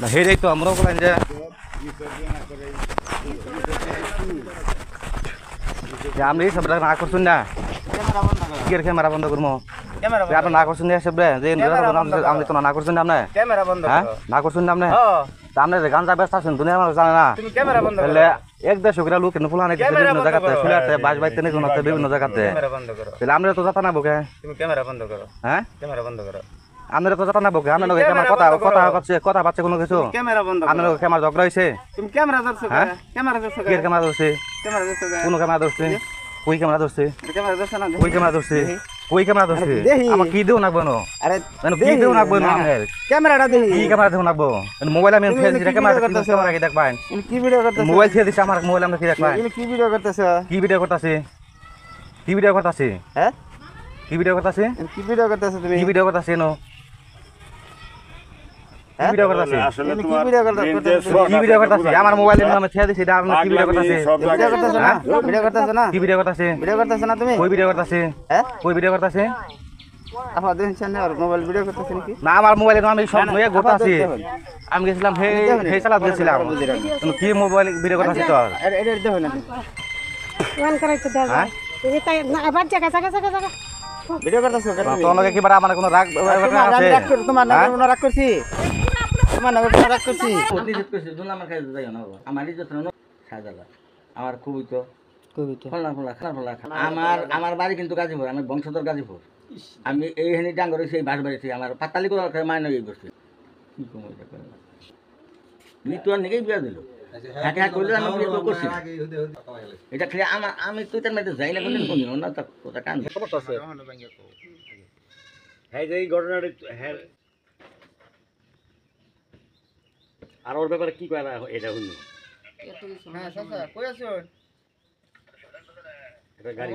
না হেরেই তো আমরাও বলেন যে আমি সব না করছুন না কি ক্যামেরা বন্ধ করবো আপনি না করছেন সব যে আমি তো না করছেন আপনি ক্যামেরা বন্ধ হ্যাঁ করো না করছেন আপনি হ্যাঁ আপনি যে গাঞ্জা ব্যস্ত আছেন দুনিয়া মানুষ জানে না তুমি ক্যামেরা বন্ধ করো তাহলে এক দেড়শো কিলো লোক কিন্তু ফুলানে বিভিন্ন জায়গাতে ফুলাতে বাস বাইতে নেই কোনাতে বিভিন্ন জায়গাতে ক্যামেরা বন্ধ করো তাহলে আমরা তো যাতা না বকে তুমি ক্যামেরা বন্ধ করো হ্যাঁ ক্যামেরা বন্ধ করো আমরা তো যাতা না বকে আমরা ক্যামেরা কথা পাচ্ছে কোনো কিছু ক্যামেরা বন্ধ করো আমরা ক্যামেরা ঝগড়া হয়েছে তুমি ক্যামেরা ধরছো হ্যাঁ? ক্যামেরা ধরছো কি ক্যামেরা ধরছে ক্যামেরা ধরছো কোন ক্যামেরা ধরছে কই ক্যামেরা ধরছে ক্যামেরা ধরছো না কই ক্যামেরা ধরছে কই ক্যামেরা ধরছে দেখি। আমার কি দেও নাকবো না আরে কি দেও নাকবো না আমার ক্যামেরাটা দেখি কি ক্যামেরা দেও নাকবো মোবাইল আমি তুমি ফেল কি দিছি ক্যামেরা ভিডিও করতেছো? ক্যামেরা কি দেখবাই তুমি কি ভিডিও করতেছো মোবাইল ফেল দিছি আমার মোবাইল আমরা কি দেখবাই তুমি কি ভিডিও করতেছো কি ভিডিও করতাছে কি ভিডিও করতাছে হ্যাঁ কি ভিডিও করতাছে কি ভিডিও করতেছো তুমি কি ভিডিও করতাছে নো কি হ্যাঁ? ভিডিও করতাছে তুমি কি ভিডিও করতেছো কি ভিডিও করতাছে আমার মোবাইলের নামে ছেড়ে দিছি এটা আপনি কি ভিডিও করতাছে ভিডিও করতেছো না ভিডিও করতেছো না কি ভিডিও করতাছে ভিডিও করতেছো না তুমি কই ভিডিও করতাছে হ্যাঁ কই ভিডিও করতাছে আপা দেখেন সামনে আর মোবাইল ভিডিও করতেছো নাকি না আমার মোবাইলে আমি সব নয়ে গোটা আছে দেখুন। আমি গেছিলাম হে চালাত গেছিলাম তুমি কি মোবাইল ভিডিও করতাছিস তোর এটা দেখো না ওয়ান করাইতে দাও হ্যাঁ? এই তাই না আবার জায়গা ভিডিও করতেছো তোমাকে কি আমার কোনো রাগ আছে তোমার না হ্যাঁ? কোনো রাগ করছি তোমার না কোনো রাগ করছি নিষেধ করছি দুন আমার কাছে যাইও না বাবা আমার ইজ্জত না সাজালা আমার খুবই তো ফলনা ফলা খানা ফলা আমার বাড়ি কিন্তু গাজীপুর আমার বংশধর গাজীপুর আমি এইখানে ডাঙ্গর সেই বাস বাড়িছি আমার পাতালি করে মাইনে ইয়ে করছি কি কম এটা করে মৃত্যু আর নাকি বিয়া দিল হ্যাঁ হ্যাঁ করলে আমি বিয়ে তো করছি না। এটা খেলে আমি তুই তার মধ্যে যাই না কোনো শুনিও না তার কথা কান হ্যাঁ যে এই ঘটনাটা হ্যাঁ আর ওর ব্যাপারে কি করা এটা শুনি হ্যাঁ চাচা কই আছো এটা গাড়ি